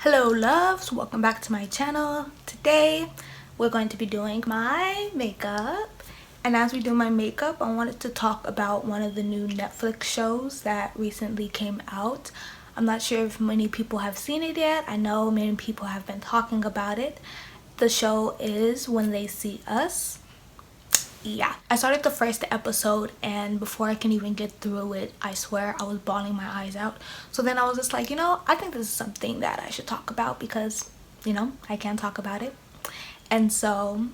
Hello loves, welcome back to my channel. Today we're going to be doing my makeup, and as we do my makeup I wanted to talk about one of the new Netflix shows that recently came out. I'm not sure if many people have seen it yet. I know many people have been talking about it. The show is When They See Us. Yeah, I started the first episode and before I can even get through it, I swear I was bawling my eyes out. So then I was just like, I think this is something that I should talk about because I can talk about it. And so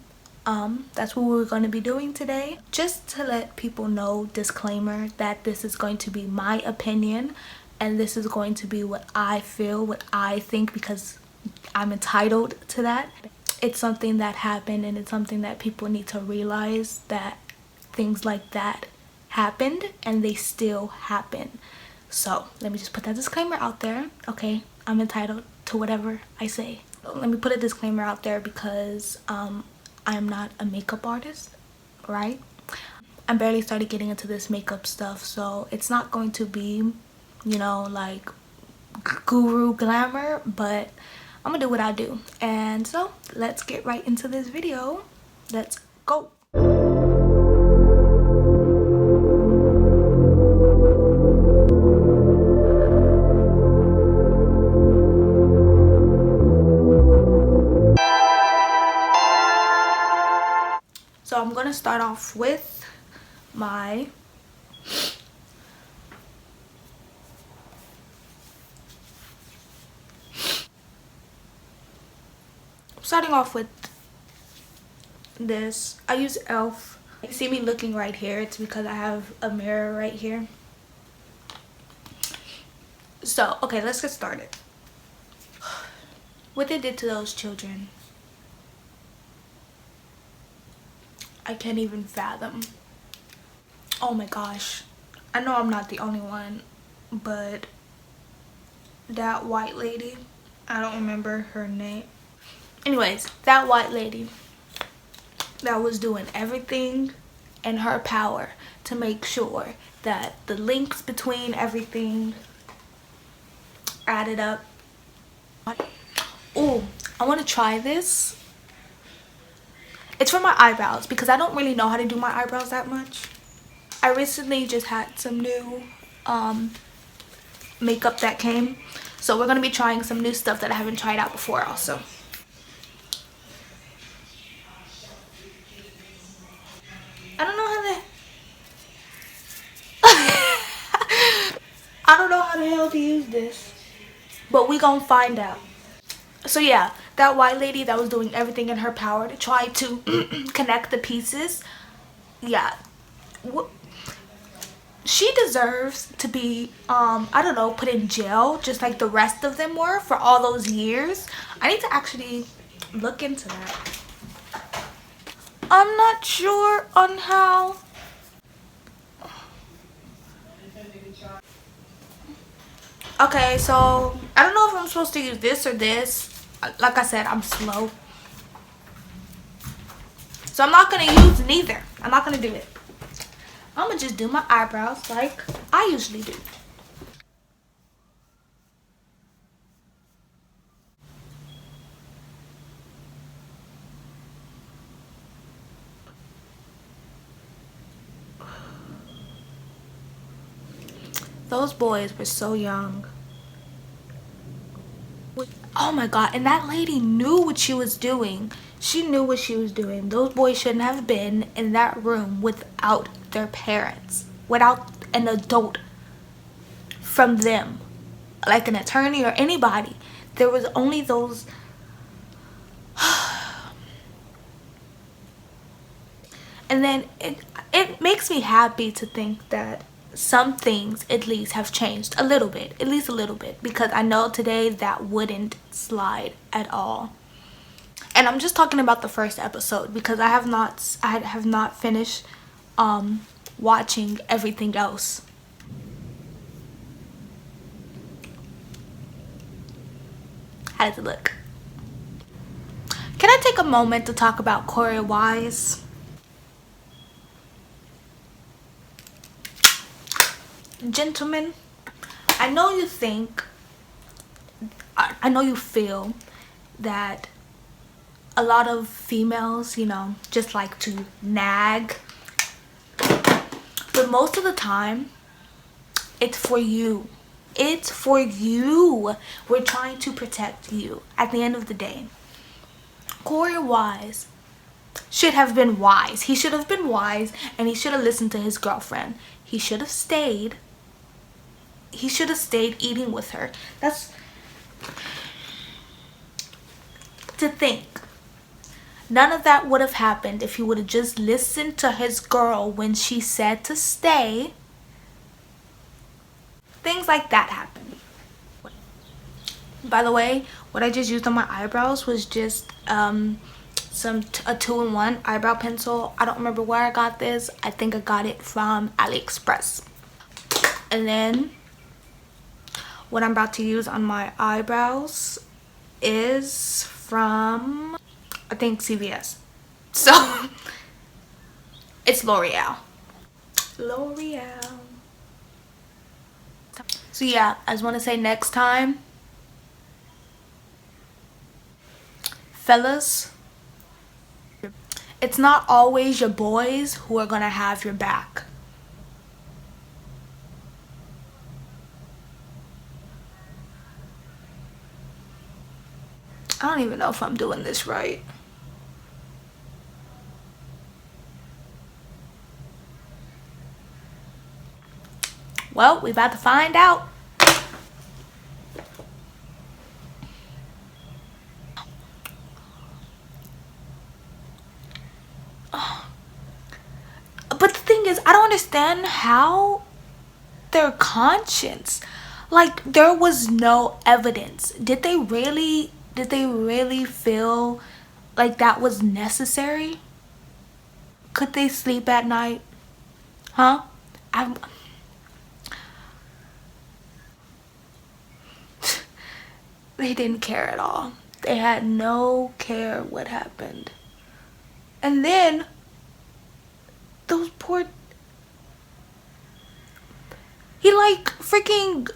that's what we're going to be doing today. Just to let people know, disclaimer, that this is going to be my opinion and this is going to be what I feel, what I think, because I'm entitled to that. It's something that happened and it's something that people need to realize, that things like that happened and they still happen. So let me just put that disclaimer out there. Okay, I'm entitled to whatever I say. Let me put a disclaimer out there because I'm not a makeup artist, right? I'm barely started getting into this makeup stuff, so it's not going to be like guru glamour, but I'm gonna do what I do. And so let's get right into this video. Let's go. So I'm gonna start off with my this. I use e.l.f. You see me looking right here, it's because I have a mirror right here. So okay, let's get started. What they did to those children, I can't even fathom. Oh my gosh, I know I'm not the only one, but that white lady, I don't remember her name. Anyways, that white lady that was doing everything in her power to make sure that the links between everything added up. Oh, I want to try this. It's for my eyebrows because I don't really know how to do my eyebrows that much. I recently just had some new makeup that came, so we're going to be trying some new stuff that I haven't tried out before also. I don't know how the hell to use this, but we gonna find out. So yeah, that white lady that was doing everything in her power to try to connect the pieces, yeah, she deserves to be I don't know, put in jail just like the rest of them were for all those years. I need to actually look into that. I'm not sure on how. Okay, so I don't know if I'm supposed to use this or this. Like I said, I'm slow, so I'm not gonna use neither. I'm not gonna do it. I'm gonna just do my eyebrows like I usually do. Those boys were so young. Oh my god, and that lady knew what she was doing. She knew what she was doing. Those boys shouldn't have been in that room without their parents, without an adult from them, like an attorney or anybody. There was only those. And then it makes me happy to think that some things at least have changed a little bit, at least a little bit, because I know today that wouldn't slide at all. And I'm just talking about the first episode because I have not finished watching everything else. How does it look? Can I take a moment to talk about Corey Wise? Gentlemen, I know you think I know you feel that a lot of females, you know, just like to nag, but most of the time it's for you. It's for you. We're trying to protect you at the end of the day. Corey Wise should have been wise. He should have been wise, and he should have listened to his girlfriend. He should have stayed. He should have stayed eating with her. That's to think. None of that would have happened if he would have just listened to his girl when she said to stay. Things like that happen. By the way, what I just used on my eyebrows was just a 2-in-1 eyebrow pencil. I don't remember where I got this. I think I got it from AliExpress. And then what I'm about to use on my eyebrows is from, I think, CVS. So it's L'Oreal. So yeah, I just want to say, next time, fellas, it's not always your boys who are gonna have your back. I don't even know if I'm doing this right. Well, we about to find out. But the thing is, I don't understand how their conscience, like, there was no evidence. Did they really feel like that was necessary? Could they sleep at night? Huh? They didn't care at all. They had no care what happened. And then those poor, he like freaking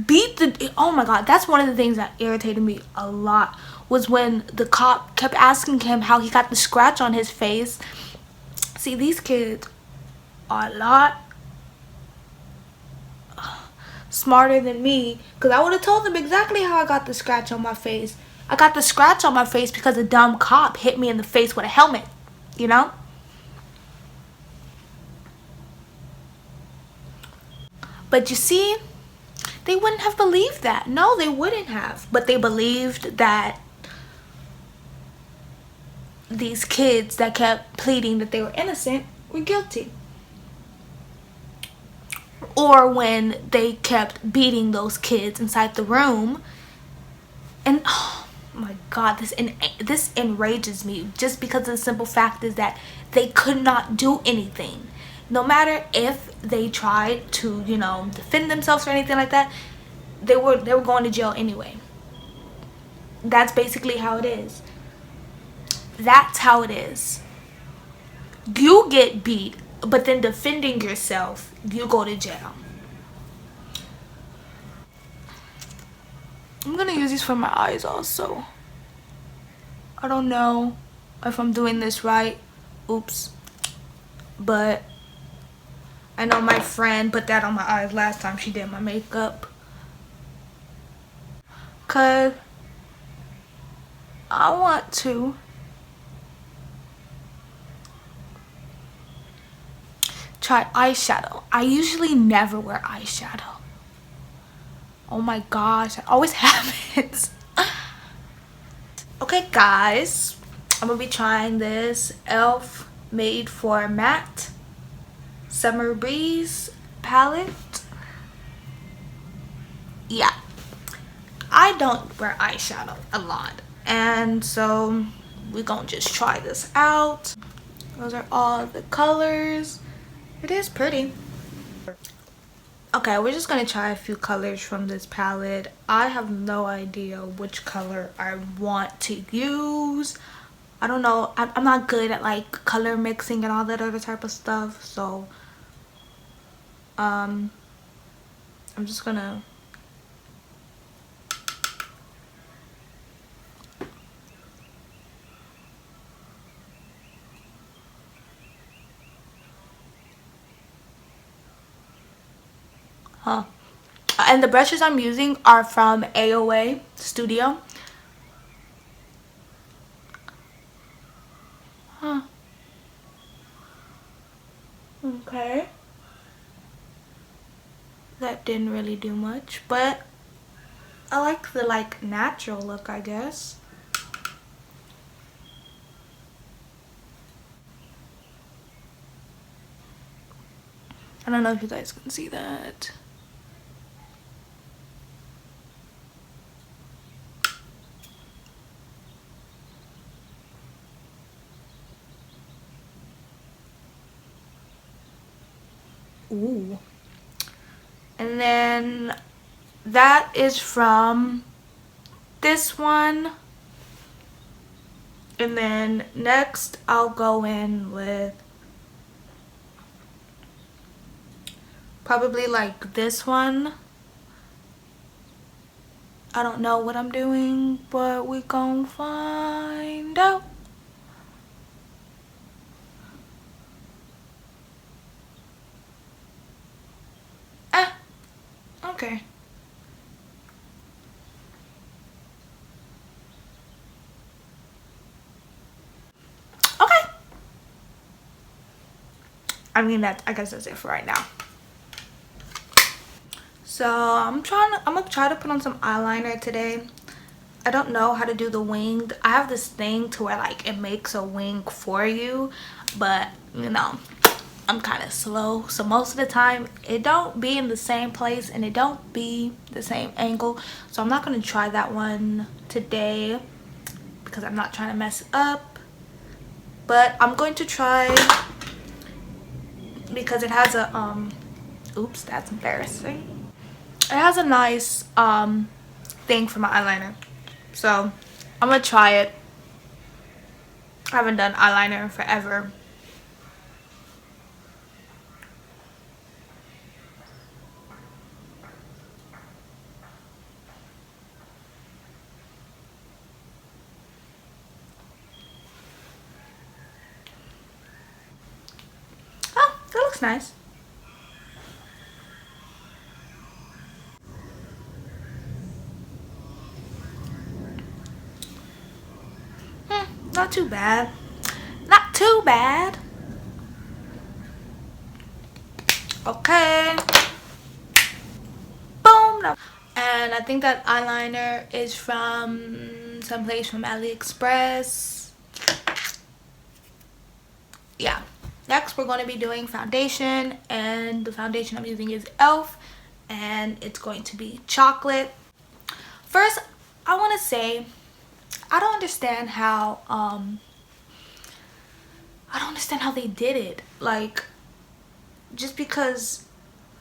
beat the, oh my god, that's one of the things that irritated me a lot, was when the cop kept asking him how he got the scratch on his face. See, these kids are a lot smarter than me, because I would have told them exactly how I got the scratch on my face. I got the scratch on my face because a dumb cop hit me in the face with a helmet, you know? But you see, they wouldn't have believed that. No, they wouldn't have. But they believed that these kids that kept pleading that they were innocent were guilty. Or when they kept beating those kids inside the room. And oh my god, this enrages me, just because of the simple fact is that they could not do anything. No matter if they tried to, you know, defend themselves or anything like that, they were going to jail anyway. That's basically how it is. That's how it is. You get beat, but then defending yourself, you go to jail. I'm gonna use these for my eyes also. I don't know if I'm doing this right. Oops. But I know my friend put that on my eyes last time she did my makeup. 'Cause I want to try eyeshadow. I usually never wear eyeshadow. Oh my gosh, it always happens. Okay guys, I'm gonna be trying this e.l.f. Made for Matte Summer Breeze palette. Yeah, I don't wear eyeshadow a lot, and so we're gonna just try this out. Those are all the colors. It is pretty. Okay, we're just gonna try a few colors from this palette. I have no idea which color I want to use. I don't know. I'm not good at like color mixing and all that other type of stuff, so I'm just gonna Huh. And the brushes I'm using are from AOA Studio. Huh. Okay. That didn't really do much, but I like the natural look, I guess. I don't know if you guys can see that. Ooh. And then that is from this one. And then next I'll go in with probably like this one. I don't know what I'm doing, but we gon' find out. Okay. Okay. I mean, I guess that's it for right now. So I'm gonna try to put on some eyeliner today. I don't know how to do the wing. I have this thing to where like it makes a wing for you, but you know, I'm kind of slow, so most of the time it don't be in the same place and it don't be the same angle. So I'm not gonna try that one today because I'm not trying to mess it up, but I'm going to try because it has a oops, that's embarrassing. It has a nice thing for my eyeliner, so I'm gonna try it. I haven't done eyeliner in forever. Oh, that looks nice. Not too bad. Not too bad. Okay. Boom. And I think that eyeliner is from someplace from AliExpress. Yeah. Next, we're going to be doing foundation. And the foundation I'm using is e.l.f. And it's going to be chocolate. First, I want to say, I don't understand how they did it. Like, just because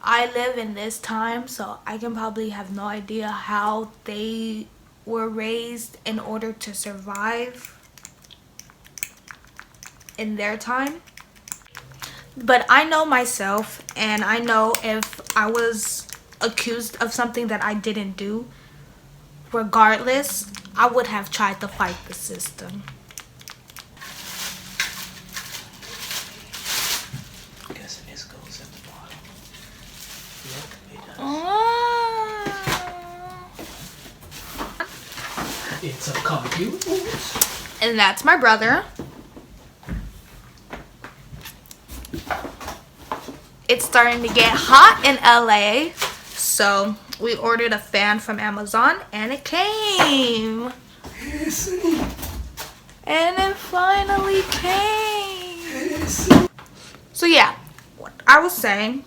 I live in this time, so I can probably have no idea how they were raised in order to survive in their time. But I know myself, and I know if I was accused of something that I didn't do, regardless, I would have tried to fight the system. I guess it is goes at the bottom. Look, it does. It's a computer. And that's my brother. It's starting to get hot in LA, so we ordered a fan from Amazon and it came. Yes. And it finally came. Yes. So yeah, what I was saying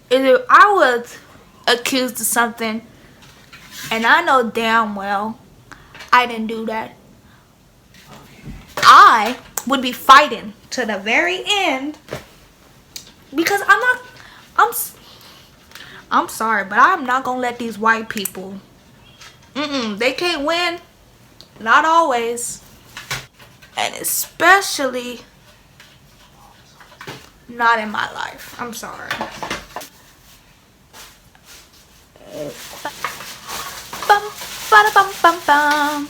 is if I was accused of something and I know damn well I didn't do that, I would be fighting to the very end. Because I'm sorry, but I'm not gonna let these white people, they can't win, not always, and especially not in my life. I'm sorry. Bum, bada, bum, bum, bum.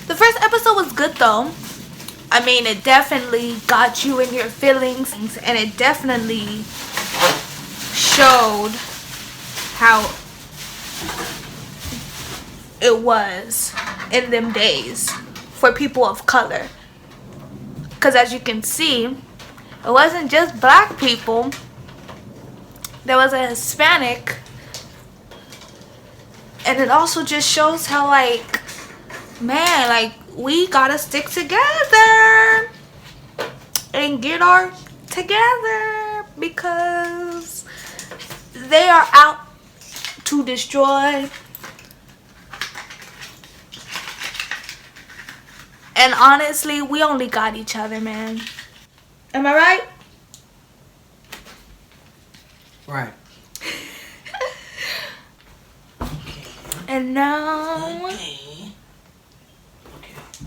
The first episode was good though. I mean, it definitely got you in your feelings, and it definitely showed how it was in them days for people of color. Because as you can see, it wasn't just black people. There was a Hispanic. And it also just shows how, like, man, like, we gotta stick together and get our together, because they are out to destroy. And honestly, we only got each other, man. Am I right? Right. And now, Okay.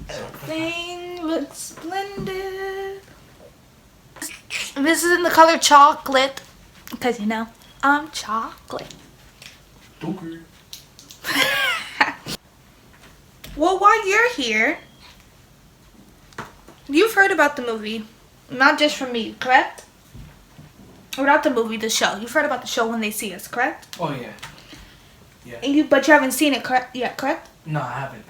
everything looks splendid. This is in the color chocolate, because, you know, I'm chocolate. Okay. Well, while you're here, you've heard about the movie, not just from me, correct? Or not the movie, the show. You've heard about the show When They See Us, correct? Oh yeah. Yeah. And but you haven't seen it yet, correct? No, I haven't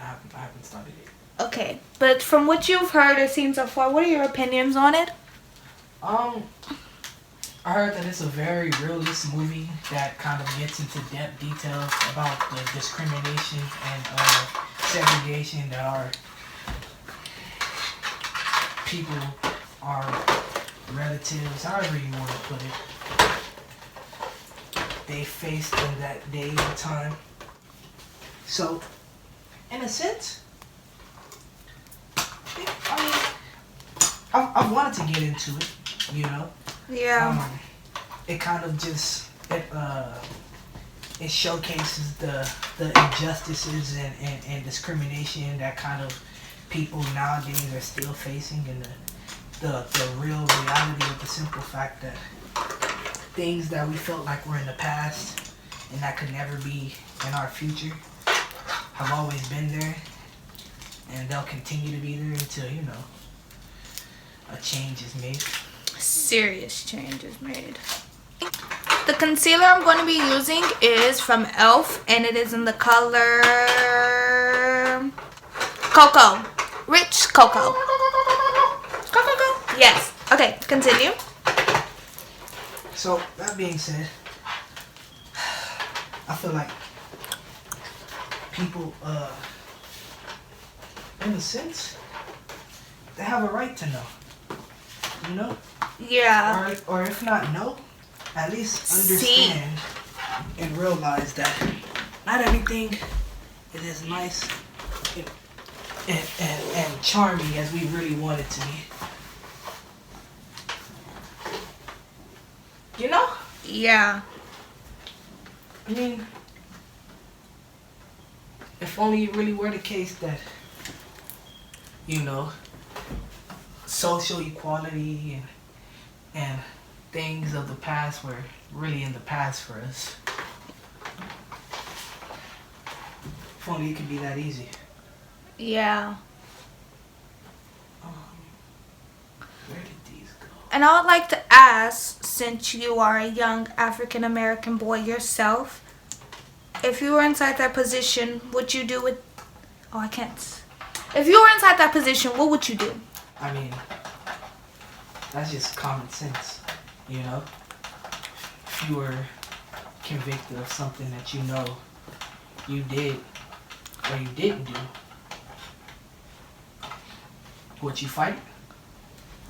started it. Okay, but from what you've heard or seen so far, what are your opinions on it? I heard that it's a very realist movie that kind of gets into depth details about the discrimination and segregation that our people, our relatives, however you want to put it, they faced in that day and time. So, in a sense, I mean, I've wanted to get into it, you know. Yeah. It kind of just it showcases the injustices and discrimination that kind of people nowadays are still facing, and the real reality of the simple fact that things that we felt like were in the past and that could never be in our future have always been there, and they'll continue to be there until, you know, a change is made. Serious change is made. The concealer I'm going to be using is from e.l.f. and it is in the color Cocoa. Rich Cocoa. Cocoa? Yes. Okay, continue. So, that being said, I feel like people, in a sense, they have a right to know, you know? Yeah. Or if not know, at least understand and realize that not everything is as nice and charming as we really want it to be. You know? Yeah. I mean, if only it really were the case that, you know, social equality and things of the past were really in the past for us. If only it could be that easy. Yeah. Where did these go? And I would like to ask, since you are a young African American boy yourself, if you were inside that position, would you do it? Oh, I can't. If you were inside that position, what would you do? I mean, that's just common sense, you know? If you were convicted of something that you know you did or you didn't do, would you fight?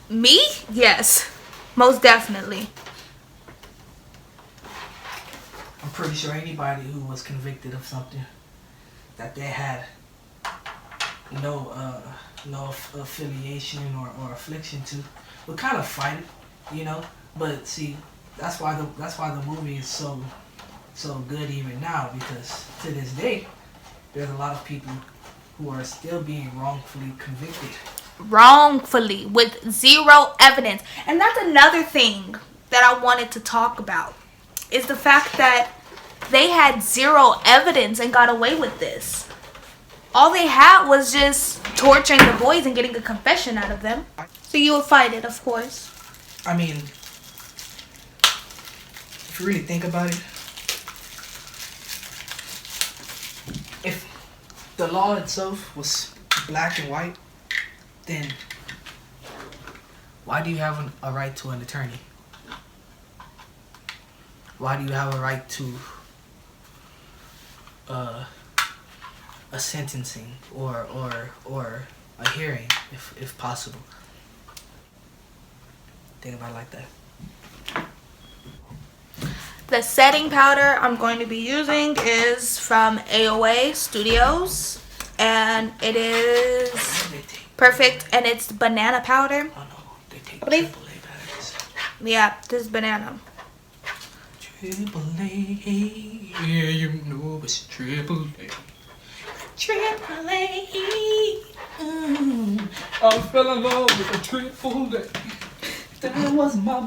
Me? Yes. Most definitely. I'm pretty sure anybody who was convicted of something that they had no affiliation or affliction to would kind of fight it, you know. But see, that's why the movie is so good even now, because to this day there's a lot of people who are still being wrongfully convicted. Wrongfully, with zero evidence. And that's another thing that I wanted to talk about, is the fact that they had zero evidence and got away with this. all they had was just torturing the boys and getting a confession out of them. So you would fight it, of course. I mean, if you really think about it, if the law itself was black and white, then why do you have a right to an attorney? Why do you have a right to a sentencing or a hearing, if possible? Think about it like that. The setting powder I'm going to be using is from AOA Studios, and it is perfect, and it's banana powder. Oh no, they take Believe? AAA batteries. Yeah, this is banana. AAA, yeah, you know it's AAA. AAA. I fell in love with a AAA. That was my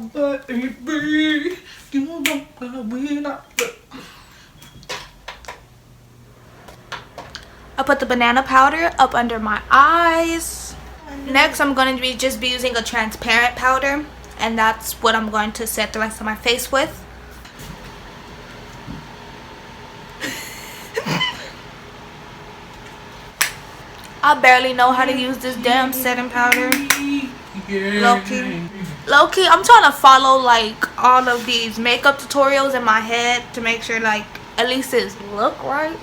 baby. You know we not. I put the banana powder up under my eyes. Next, I'm going to be using a transparent powder, and that's what I'm going to set the rest of my face with. I barely know how to use this damn setting powder. Low-key, I'm trying to follow like all of these makeup tutorials in my head to make sure like at least it look right.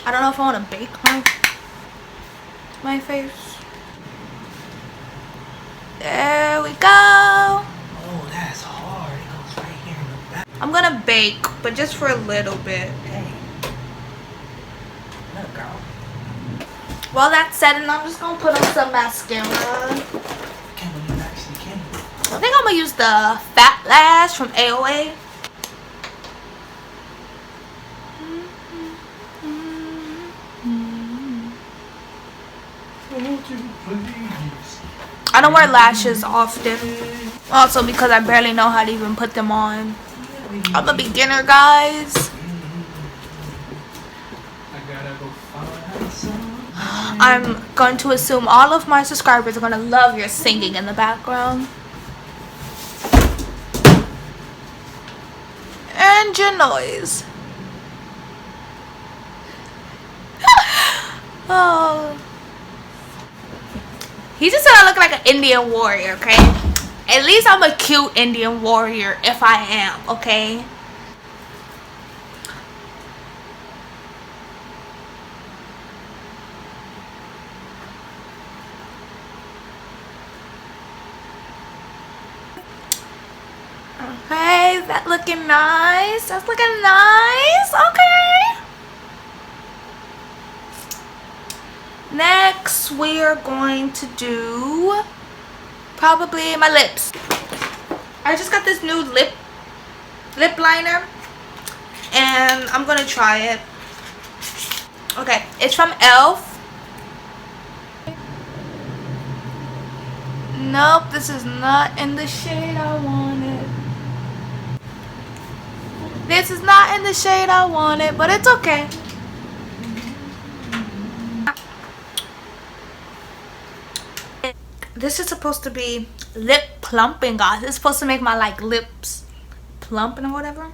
I don't know if I want to bake my face. There we go. Oh, that's hard. It goes right here in the back. I'm gonna bake, but just for a little bit. Hey. Look, girl. While that's setting, I'm just gonna put on some mascara. I can't believe you actually can. I think I'm gonna use the Fat Lash from AOA. I don't wear lashes often. Also because I barely know how to even put them on. I'm a beginner, guys. I'm going to assume all of my subscribers are going to love your singing in the background. And your noise. Oh. He just said I look like an Indian warrior, okay? At least I'm a cute Indian warrior if I am, okay? Okay, that looking nice. That's looking nice. Okay. Next, we are going to do probably my lips. I just got this new lip liner, and I'm gonna try it. Okay, it's from e.l.f. Nope, this is not in the shade I wanted. This is not in the shade I wanted, but it's okay. This is supposed to be lip plumping, guys. It's supposed to make my like lips plump and whatever.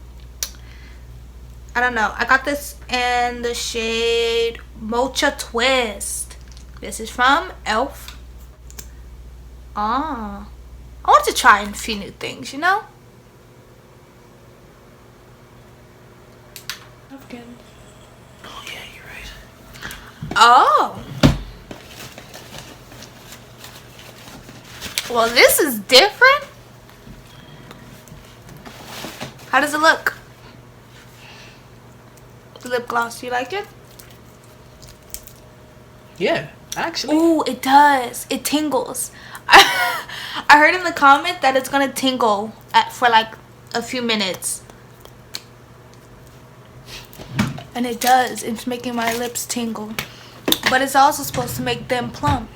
I don't know. I got this in the shade Mocha Twist. This is from e.l.f. I want to try a few new things, you know? Okay. Oh yeah, you're right. Oh. Well, this is different. How does it look? The lip gloss, you like it? Yeah, actually. Ooh, it does. It tingles. I heard in the comment that it's gonna tingle for like a few minutes. And it does. It's making my lips tingle. But it's also supposed to make them plump.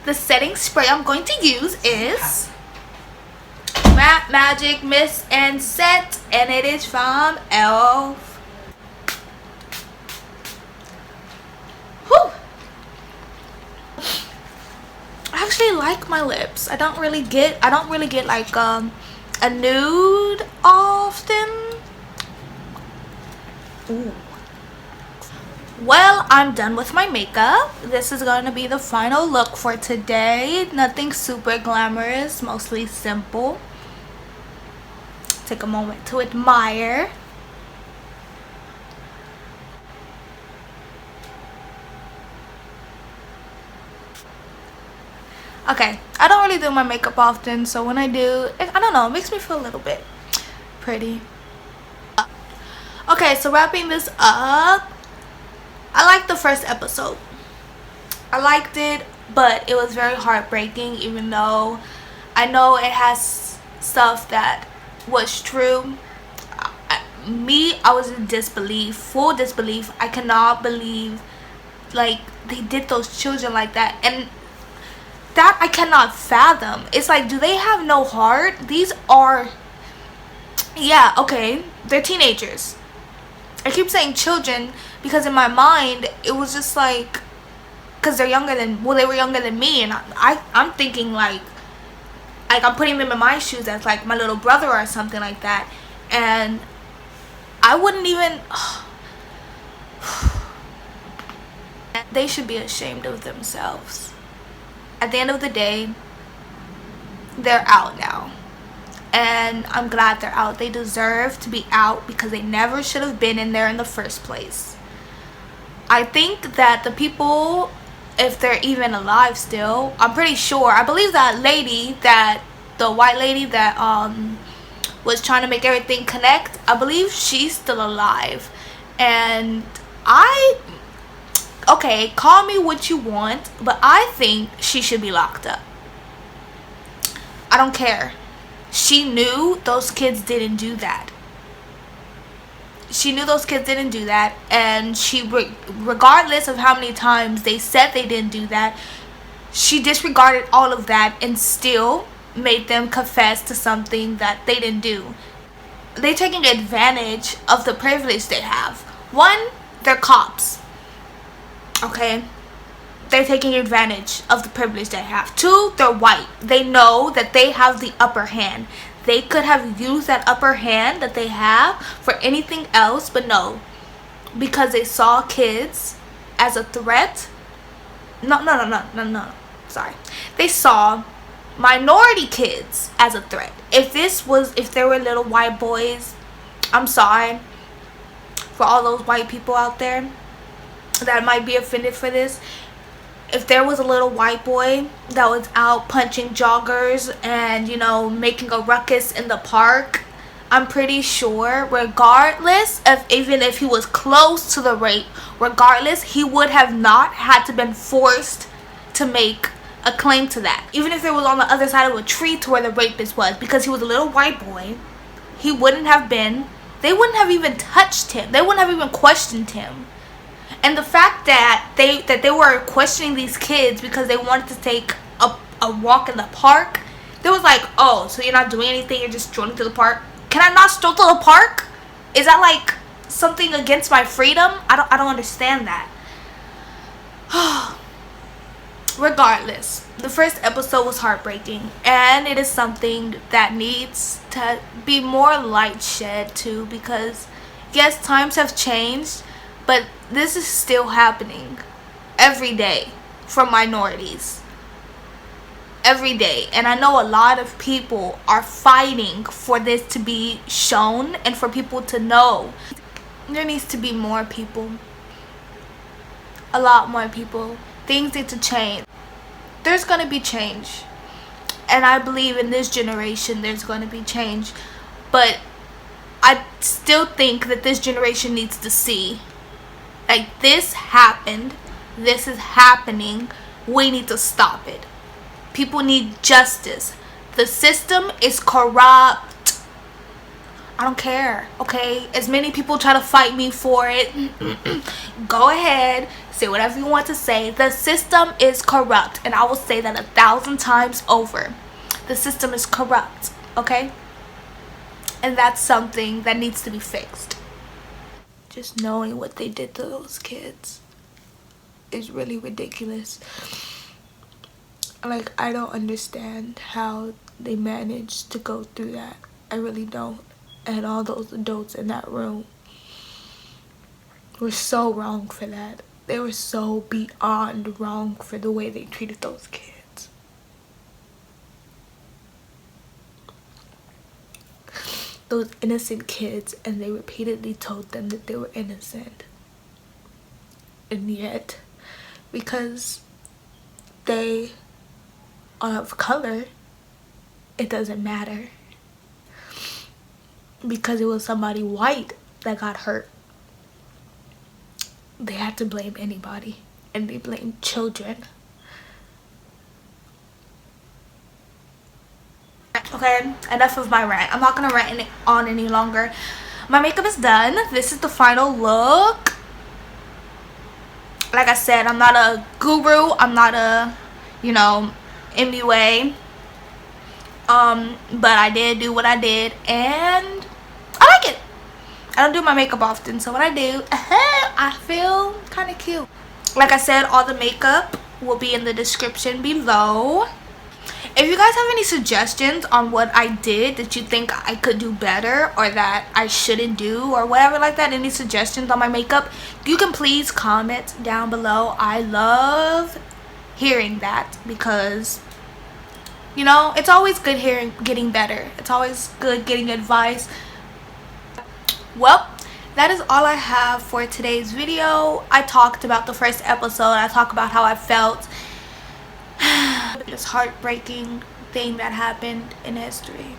The setting spray I'm going to use is Matte Magic Mist and Set, and it is from Elf. Whew. I actually like my lips. I don't really get like a nude often. Ooh. Well, I'm done with my makeup. This is going to be the final look for today. Nothing super glamorous, mostly simple. Take a moment to admire. Okay, I don't really do my makeup often, so when I do, I don't know, it makes me feel a little bit pretty. Okay, so wrapping this up, I liked the first episode. I liked it, but it was very heartbreaking, even though I know it has stuff that was true. I was in disbelief, full disbelief. I cannot believe like they did those children like that, and that I cannot fathom. It's like, do they have no heart? These are, yeah, okay, they're teenagers. I keep saying children because in my mind it was just like, because they're younger than, well, they were younger than me, and I'm thinking like I'm putting them in my shoes as like my little brother or something like that, and I wouldn't even. They should be ashamed of themselves. At the end of the day, they're out now, and I'm glad they're out. They deserve to be out because they never should have been in there in the first place. I think that the people, if they're even alive still, I'm pretty sure, I believe that lady, that the white lady that was trying to make everything connect, I believe she's still alive. And okay, call me what you want, but I think she should be locked up. I don't care. She knew those kids didn't do that. She knew those kids didn't do that, and she, regardless of how many times they said they didn't do that, she disregarded all of that and still made them confess to something that they didn't do. They're taking advantage of the privilege they have. One, they're cops. Okay? They're taking advantage of the privilege they have. Two, they're white. They know that they have the upper hand. They could have used that upper hand that they have for anything else, but no. Because they saw kids as a threat. No. Sorry. They saw minority kids as a threat. If there were little white boys, I'm sorry for all those white people out there that might be offended for this. If there was a little white boy that was out punching joggers and, you know, making a ruckus in the park, I'm pretty sure, regardless of, even if he was close to the rape, regardless, he would have not had to been forced to make a claim to that. Even if it was on the other side of a tree to where the rapist was, because he was a little white boy, he wouldn't have been, they wouldn't have even touched him. They wouldn't have even questioned him. And the fact that they were questioning these kids because they wanted to take a walk in the park, they was like, oh, so you're not doing anything, you're just strolling to the park? Can I not stroll to the park? Is that like something against my freedom? I don't understand that. Regardless, the first episode was heartbreaking, and it is something that needs to be more light shed to, because yes, times have changed, but this is still happening every day for minorities. Every day. And I know a lot of people are fighting for this to be shown and for people to know. There needs to be more people. A lot more people. Things need to change. There's going to be change. And I believe in this generation there's going to be change. But I still think that this generation needs to see, like, this happened, this is happening, we need to stop it. People need justice. The system is corrupt. I don't care, okay? As many people try to fight me for it, go ahead, say whatever you want to say. The system is corrupt, and I will say that 1,000 times over. The system is corrupt, okay? And that's something that needs to be fixed. Just knowing what they did to those kids is really ridiculous. Like, I don't understand how they managed to go through that. I really don't. And all those adults in that room were so wrong for that. They were so beyond wrong for the way they treated those kids. Those innocent kids, and they repeatedly told them that they were innocent. And yet, because they are of color, it doesn't matter. Because it was somebody white that got hurt, they had to blame anybody, and they blamed children. Okay, enough of my rant. I'm not gonna rant on any longer. My makeup is done. This is the final look. Like I said, I'm not a guru. I'm not a, you know, MUA. But I did do what I did, and I like it. I don't do my makeup often, so when I do, I feel kind of cute. Like I said, all the makeup will be in the description below. If you guys have any suggestions on what I did that you think I could do better, or that I shouldn't do, or whatever like that, any suggestions on my makeup, you can please comment down below. I love hearing that, because, you know, it's always good getting better. It's always good getting advice. Well, that is all I have for today's video. I talked about the first episode. I talked about how I felt. This heartbreaking thing that happened in history.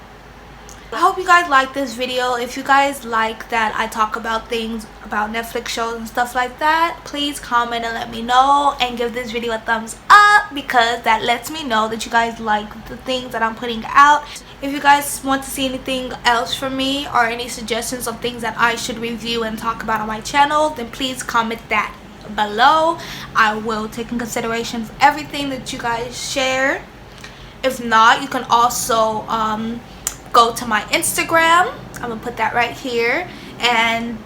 I hope you guys like this video. If you guys like that I talk about things about Netflix shows and stuff like that, please comment and let me know, and give this video a thumbs up, because that lets me know that you guys like the things that I'm putting out. If you guys want to see anything else from me, or any suggestions of things that I should review and talk about on my channel, then please comment that below. I will take in consideration for everything that you guys share. If not, you can also go to my Instagram. I'm gonna put that right here, and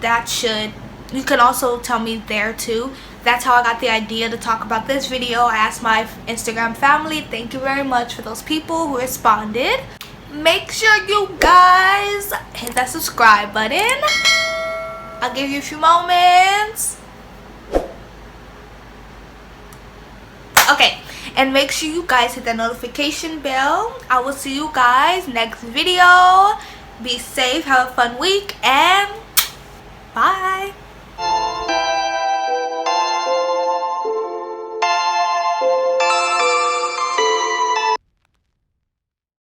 you can also tell me there too. That's how I got the idea to talk about this video. I asked my Instagram family. Thank you very much for those people who responded. Make sure you guys hit that subscribe button. I'll give you a few moments. Okay, and make sure you guys hit that notification bell. I will see you guys next video. Be safe, have a fun week, and bye.